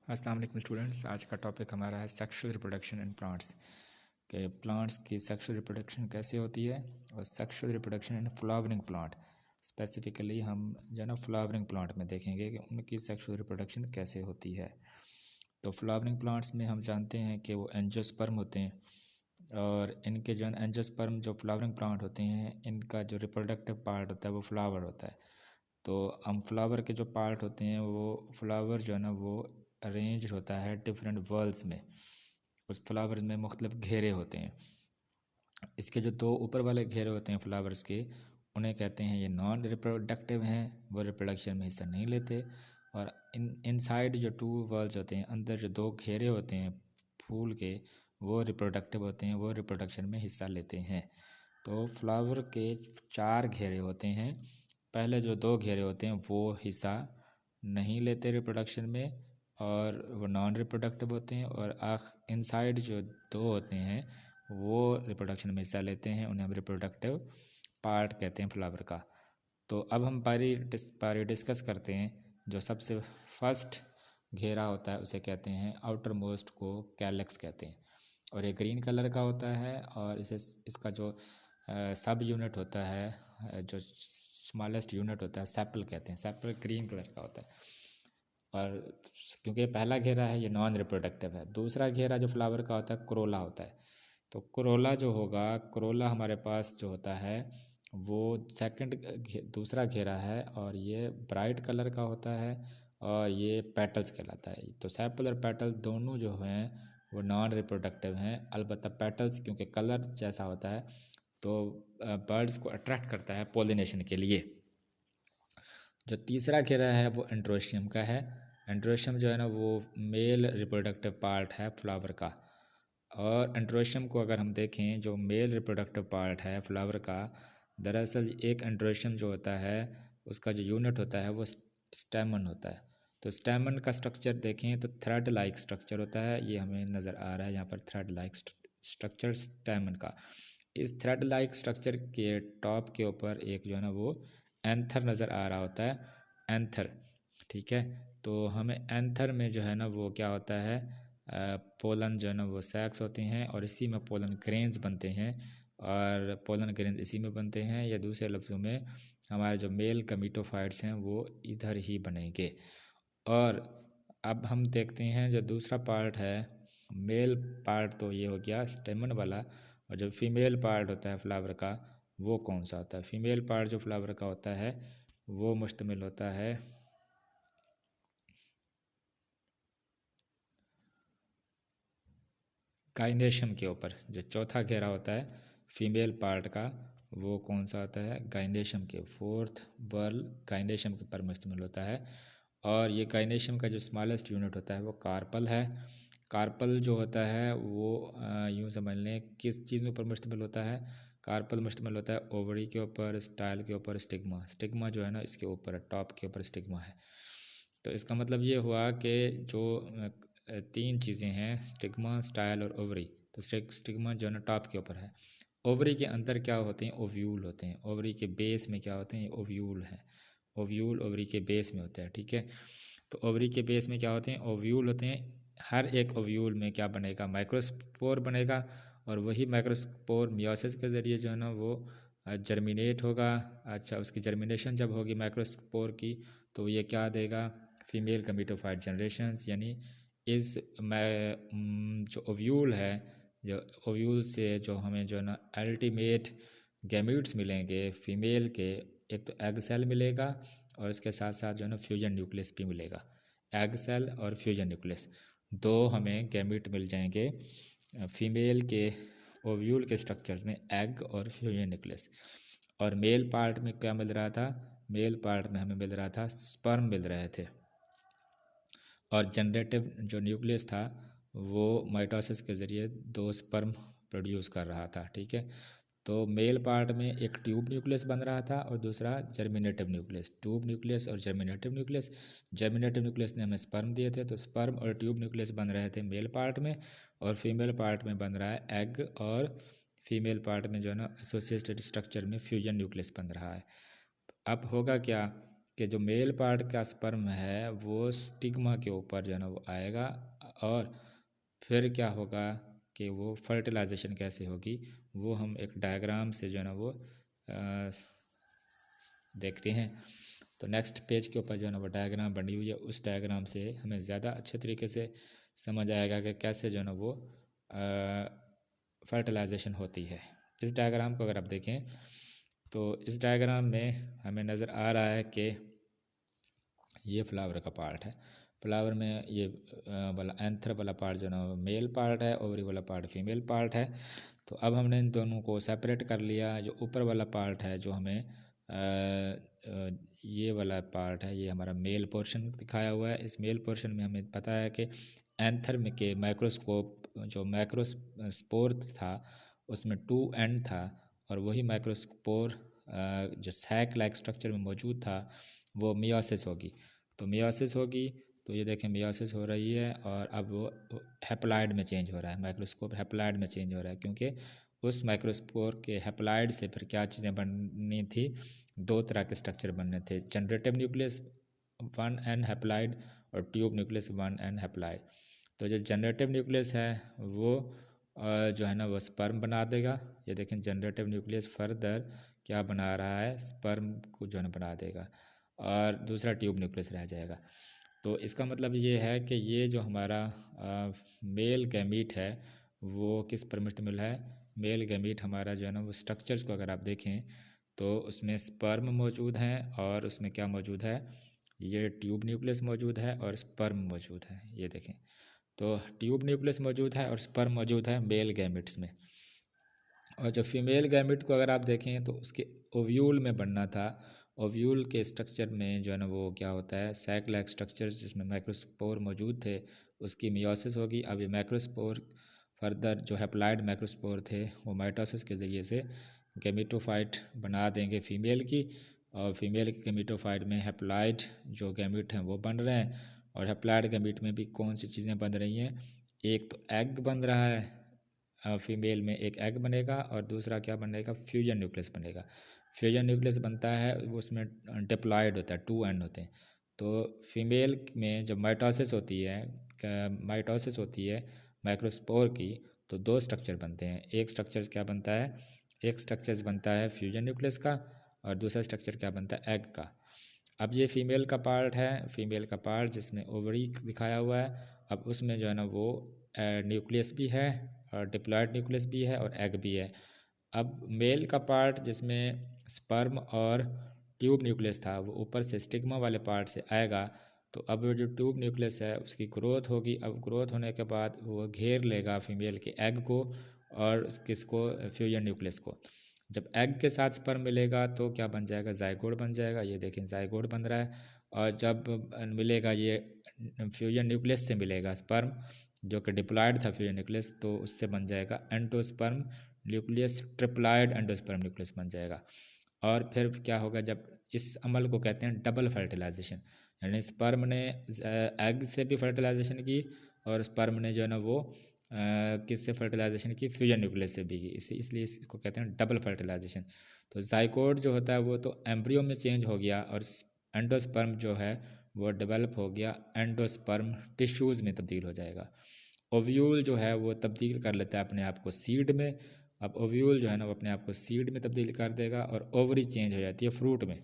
अस्सलाम वालेकुम स्टूडेंट्स। आज का टॉपिक हमारा है सेक्सुअल रिप्रोडक्शन इन प्लांट्स के प्लांट्स की सेक्सुअल रिप्रोडक्शन कैसे होती है और sexual reproduction in flowering plant. Specifically हम जो है ना फ्लावरिंग प्लांट में देखेंगे कि उनकी सेक्सुअल रिप्रोडक्शन कैसे होती है। तो फ्लावरिंग प्लांट्स में हम जानते हैं कि वो एंजियोस्पर्म होते हैं और इनके जो है एंजियोस्पर्म जो फ्लावरिंग प्लांट होते हैं इनका जो रिप्रोडक्टिव पार्ट होता है वो फ्लावर होता है। तो हम फ्लावर के जो पार्ट होते हैं वो फ्लावर जो है ना वो अरेंज होता है डिफरेंट वर्ल्स में। उस फ्लावर में मुख्तलिफ घेरे होते हैं। इसके जो दो ऊपर वाले घेरे होते हैं फ्लावर्स के उन्हें कहते हैं ये नॉन रिप्रोडक्टिव हैं, वो रिप्रोडक्शन में हिस्सा नहीं लेते। और इनसाइड जो टू वर्ल्स होते हैं, अंदर जो दो घेरे होते हैं फूल के, वो रिप्रोडक्टिव होते हैं, वो रिप्रोडक्शन में हिस्सा लेते हैं। तो फ्लावर के 4 घेरे होते हैं। पहले जो 2 घेरे होते हैं वो हिस्सा नहीं लेते रिप्रोडक्शन में और वो नॉन रिप्रोडक्टिव होते हैं, और इनसाइड जो 2 होते हैं वो रिप्रोडक्शन में हिस्सा लेते हैं। उन्हें हम रिप्रोडक्टिव पार्ट कहते हैं फ्लावर का। तो अब हम पारी डिस्कस करते हैं। जो सबसे फर्स्ट घेरा होता है उसे कहते हैं आउटर मोस्ट को कैलेक्स कहते हैं, और ये ग्रीन कलर का होता है। और इसका जो सब यूनिट होता है, जो स्मॉलेस्ट यूनिट होता है, सेपल कहते हैं। सेपल ग्रीन कलर का होता है। और क्योंकि पहला घेरा है ये नॉन रिप्रोडक्टिव है। दूसरा घेरा जो फ्लावर का होता है क्रोला होता है। तो क्रोला जो होगा, क्रोला हमारे पास जो होता है वो दूसरा घेरा है, और ये ब्राइट कलर का होता है और ये पेटल्स कहलाता है। तो सेपल और पेटल दोनों जो हैं वो नॉन रिप्रोडक्टिव हैं। अलबत्ता पेटल्स क्योंकि कलर जैसा होता है तो बर्ड्स को अट्रैक्ट करता है पोलिनेशन के लिए। जो तीसरा घेरा है वो एंड्रोशियम का है। एंड्रोशियम जो है ना वो मेल रिप्रोडक्टिव पार्ट है फ्लावर का। और एंड्रोशियम को अगर हम देखें, जो मेल रिप्रोडक्टिव पार्ट है फ्लावर का, दरअसल एक एंड्रोशियम जो होता है उसका जो यूनिट होता है वो स्टेमन होता है। तो स्टेमन का स्ट्रक्चर देखें तो थ्रेड लाइक स्ट्रक्चर होता है। ये हमें नज़र आ रहा है यहाँ पर थ्रेड लाइक स्ट्रक्चर स्टेमन का। इस थ्रेड लाइक स्ट्रक्चर के टॉप के ऊपर एक जो है ना वो एंथर नज़र आ रहा होता है, एंथर। ठीक है। तो हमें एंथर में जो है ना वो क्या होता है, पोलन जो है ना वो सैक्स होते हैं, और इसी में पोलन ग्रेन्स बनते हैं। और पोलन ग्रेन्स इसी में बनते हैं, या दूसरे लफ्ज़ों में हमारे जो मेल गमीटोफाइट्स हैं वो इधर ही बनेंगे। और अब हम देखते हैं जो दूसरा पार्ट है मेल पार्ट, तो ये हो गया स्टेमन वाला। और जो फीमेल पार्ट होता है फ्लावर का वो कौन सा होता है? फीमेल पार्ट जो फ्लावर का होता है वो मुश्तमिल होता है गाइनेशियम के ऊपर। जो चौथा घेरा होता है फीमेल पार्ट का वो कौन सा होता है? गाइनेशियम के फोर्थ वर्ल गाइनेशियम के ऊपर मुश्तमिल होता है। और ये गाइनेशियम का जो स्मॉलेस्ट यूनिट होता है वो कार्पल है। कार्पल जो होता है वो यूँ समझ लें किस चीज़ के ऊपर मुश्तमिल होता है? कार्पल मुश्तमिल होता है ओवरी के ऊपर, स्टाइल के ऊपर, स्टिग्मा। स्टिग्मा जो है ना इसके ऊपर, टॉप के ऊपर स्टिग्मा है। तो इसका मतलब ये हुआ कि जो 3 चीज़ें हैं, स्टिग्मा, स्टाइल और ओवरी। तो स्टिग्मा जो है ना टॉप के ऊपर है। ओवरी के अंदर क्या होते हैं? ओव्यूल होते हैं। ओवरी के बेस में क्या होते हैं? ओव्यूल है। ओव्यूल ओवरी के बेस में होता है। ठीक है। तो ओवरी के बेस में क्या होते हैं? ओव्यूल होते हैं। हर एक ओव्यूल में क्या बनेगा? माइक्रोस्पोर बनेगा, और वही माइक्रोस्पोर मियोसिस के ज़रिए जो है ना वो जर्मिनेट होगा। अच्छा, उसकी जर्मिनेशन जब होगी माइक्रोस्पोर की तो ये क्या देगा? फीमेल गमीटोफाइट जनरेशंस, यानी इस जो ओव्यूल है, जो ओव्यूल से जो हमें जो है ना अल्टीमेट गैमीट्स मिलेंगे फीमेल के, एक तो एग सेल मिलेगा और इसके साथ साथ जो है ना फ्यूजन न्यूक्लियस भी मिलेगा। एग सेल और फ्यूजन न्यूक्लियस दो हमें गैमीट मिल जाएंगे फीमेल के ओव्यूल के स्ट्रक्चर्स में, एग और फ्यूजन न्यूक्लियस। और मेल पार्ट में क्या मिल रहा था? मेल पार्ट में हमें मिल रहा था स्पर्म मिल रहे थे, और जनरेटिव जो न्यूक्लियस था वो माइटोसिस के ज़रिए 2 स्पर्म प्रोड्यूस कर रहा था। ठीक है। तो मेल पार्ट में एक ट्यूब न्यूक्लियस बन रहा था और दूसरा जर्मिनेटिव न्यूक्लियस। ट्यूब न्यूक्लियस और जर्मिनेटिव न्यूक्लियस। जर्मिनेटिव न्यूक्लियस ने हमें स्पर्म दिए थे, तो स्पर्म और ट्यूब न्यूक्लियस बन रहे थे मेल पार्ट में, और फीमेल पार्ट में बन रहा है एग, और फीमेल पार्ट में जो है ना एसोसिएटेड स्ट्रक्चर में फ्यूजन न्यूक्लियस बन रहा है। अब होगा क्या कि जो मेल पार्ट का स्पर्म है वो स्टिग्मा के ऊपर जो है ना वो आएगा, और फिर क्या होगा कि वो फर्टिलाइजेशन कैसे होगी वो हम एक डायग्राम से जो है ना वो देखते हैं। तो नेक्स्ट पेज के ऊपर जो है ना वो डायग्राम बनी हुई है, उस डायग्राम से हमें ज़्यादा अच्छे तरीके से समझ आएगा कि कैसे जो है ना वो फर्टिलाइजेशन होती है। इस डायग्राम को अगर आप देखें तो इस डायग्राम में हमें नज़र आ रहा है कि ये फ्लावर का पार्ट है। फ्लावर में ये वाला एंथर वाला पार्ट जो है ना मेल पार्ट है, ओवरी वाला पार्ट फीमेल पार्ट है। तो अब हमने इन दोनों को सेपरेट कर लिया। जो ऊपर वाला पार्ट है जो हमें ये वाला पार्ट है, ये हमारा मेल पोर्शन दिखाया हुआ है। इस मेल पोर्शन में हमें पता है कि एंथर में के माइक्रोस्कोप जो माइक्रोस्पोर था उसमें 2 एंड था, और वही माइक्रोस्पोर जो सैक लाइक स्ट्रक्चर में मौजूद था वो मियोसिस होगी। तो मियोसिस होगी तो ये देखें मियोसिस हो रही है, और अब वो हैप्लॉइड में चेंज हो रहा है। माइक्रोस्कोप हैप्लॉइड में चेंज हो रहा है, क्योंकि उस माइक्रोस्पोर के हैप्लॉइड से फिर क्या चीज़ें बननी थी, 2 तरह के स्ट्रक्चर बनने थे, जनरेटिव न्यूक्लियस 1n हैप्लॉइड और ट्यूब न्यूक्लियस 1n हैप्लॉइड। तो जो जनरेटिव न्यूक्लियस है वो जो है ना वो स्पर्म बना देगा। ये देखें जनरेटिव न्यूक्लियस फर्दर क्या बना रहा है, स्पर्म को जो है ना बना देगा, और दूसरा ट्यूब न्यूक्लियस रह जाएगा। तो इसका मतलब ये है कि ये जो हमारा मेल गैमीट है वो किस पर मुश्तमिल है। मेल गैमीट हमारा जो है ना वो स्ट्रक्चर्स को अगर आप देखें तो उसमें स्पर्म मौजूद हैं, और उसमें क्या मौजूद है, ये ट्यूब न्यूक्लियस मौजूद है और स्पर्म मौजूद है। ये देखें तो ट्यूब न्यूक्लियस मौजूद है और स्पर्म मौजूद है मेल गैमिट्स में। और जो फीमेल गैमिट को अगर आप देखें तो उसके ओव्यूल में बनना था। ओव्यूल के स्ट्रक्चर में जो है ना वो क्या होता है, सैक लाइक स्ट्रक्चर्स जिसमें माइक्रोस्पोर मौजूद थे उसकी मियोसिस होगी। अब ये माइक्रोस्पोर फर्दर जो हैप्लॉइड माइक्रोस्पोर थे वो माइटोसिस के ज़रिए से गैमिटोफाइट बना देंगे फीमेल की, और फीमेल के गैमिटोफाइट में हैप्लॉइड जो गैमिट हैं वो बन रहे हैं। और हैप्लॉइड गैमिट में भी कौन सी चीज़ें बन रही हैं, एक तो एग बन रहा है, फीमेल में एक एग बनेगा, और दूसरा क्या बनेगा, फ्यूजन न्यूक्लियस बनेगा। फ्यूजन न्यूक्लियस बनता है उसमें डिप्लॉयड होता है, 2 एंड होते हैं। तो फीमेल में जब माइटोसिस होती है माइक्रोस्पोर की तो 2 स्ट्रक्चर बनते हैं। एक स्ट्रक्चर क्या बनता है, एक स्ट्रक्चर्स बनता है फ्यूजन न्यूक्लियस का, और दूसरा स्ट्रक्चर क्या बनता है, एग का। अब ये फीमेल का पार्ट है, फीमेल का पार्ट जिसमें ओवरी दिखाया हुआ है। अब उसमें जो है ना वो न्यूक्लियस भी है, और डिप्लॉयड न्यूक्लियस भी है, और एग भी है। अब मेल का पार्ट जिसमें स्पर्म और ट्यूब न्यूक्लियस था वो ऊपर से स्टिग्मा वाले पार्ट से आएगा। तो अब जो ट्यूब न्यूक्लियस है उसकी ग्रोथ होगी। अब ग्रोथ होने के बाद वो घेर लेगा फीमेल के एग को और किसको, फ्यूजन न्यूक्लियस को। जब एग के साथ स्पर्म मिलेगा तो क्या बन जाएगा, जाइगोट बन जाएगा। ये देखें जाइगोट बन रहा है। और जब मिलेगा ये फ्यूजन न्यूक्लियस से मिलेगा स्पर्म जो कि डिप्लॉयड था फ्यूजन न्यूक्लियस, तो उससे बन जाएगा endosperm nucleus, triploid endosperm nucleus बन जाएगा। और फिर क्या होगा, जब इस अमल को कहते हैं डबल फर्टिलाइजेशन, यानी स्पर्म ने एग से भी फर्टिलाइजेशन की, और स्पर्म ने जो है ना वो किससे फर्टिलाइजेशन की, फ्यूजन न्यूक्लियस से भी की। इसलिए इसको कहते हैं डबल फर्टिलाइजेशन। तो जाइगोट जो होता है वो तो एम्ब्रियो में चेंज हो गया, और एंडोस्पर्म जो है वो डेवलप हो गया, एंडोस्पर्म टिश्यूज़ में तब्दील हो जाएगा। ओव्यूल जो है वो तब्दील कर लेता है अपने आप को सीड में। अब ओव्यूल जो है ना वो अपने आप को सीड में तब्दील कर देगा, और ओवरी चेंज हो जाती है फ्रूट में,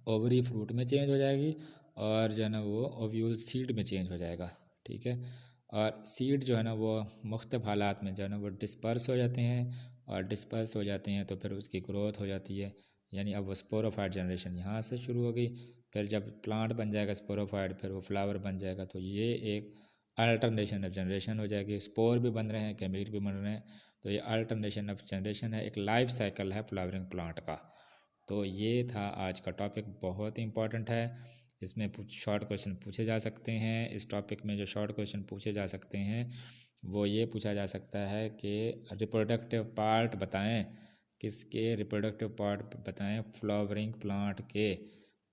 ओवरी फ्रूट में चेंज हो जाएगी, और जो है ना वो ओव्यूल सीड में चेंज हो जाएगा। ठीक है। और सीड जो है ना वो मुख्तलिफ हालात में जो है ना वो डिस्पर्स हो जाते हैं, और डिस्पर्स हो जाते हैं तो फिर उसकी ग्रोथ हो जाती है। यानी अब वो स्पोरोफाइट जनरेशन यहाँ से शुरू हो गई। फिर जब प्लांट बन जाएगा स्पोरोफाइट, फिर वो फ्लावर बन जाएगा। तो ये एक अल्टरनेशन ऑफ जनरेशन हो जाएगी। स्पोर भी बन रहे हैं, गैमीट भी बन रहे हैं। तो ये अल्टरनेशन ऑफ जनरेशन है, एक लाइफ साइकिल है फ्लावरिंग प्लांट का। तो ये था आज का टॉपिक, बहुत ही इंपॉर्टेंट है। इसमें शॉर्ट क्वेश्चन पूछे जा सकते हैं। इस टॉपिक में जो शॉर्ट क्वेश्चन पूछे जा सकते हैं वो ये पूछा जा सकता है कि रिप्रोडक्टिव पार्ट बताएं, किसके रिप्रोडक्टिव पार्ट बताएं फ्लावरिंग प्लांट के।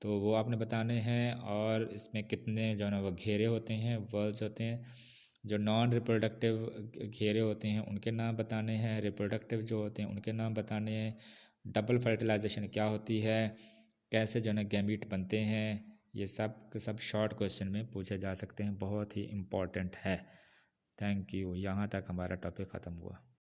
तो वो आपने बताने हैं, और इसमें कितने जो है ना वो घेरे होते हैं, वर्ल्स होते हैं। जो नॉन रिप्रोडक्टिव घेरे होते हैं उनके नाम बताने हैं, रिप्रोडक्टिव जो होते हैं उनके नाम बताने हैं। डबल फर्टिलाइजेशन क्या होती है, कैसे जो है ना गैमीट बनते हैं, ये सब के सब शॉर्ट क्वेश्चन में पूछे जा सकते हैं, बहुत ही इम्पोर्टेंट है। Thank you. यहाँ तक हमारा टॉपिक ख़त्म हुआ।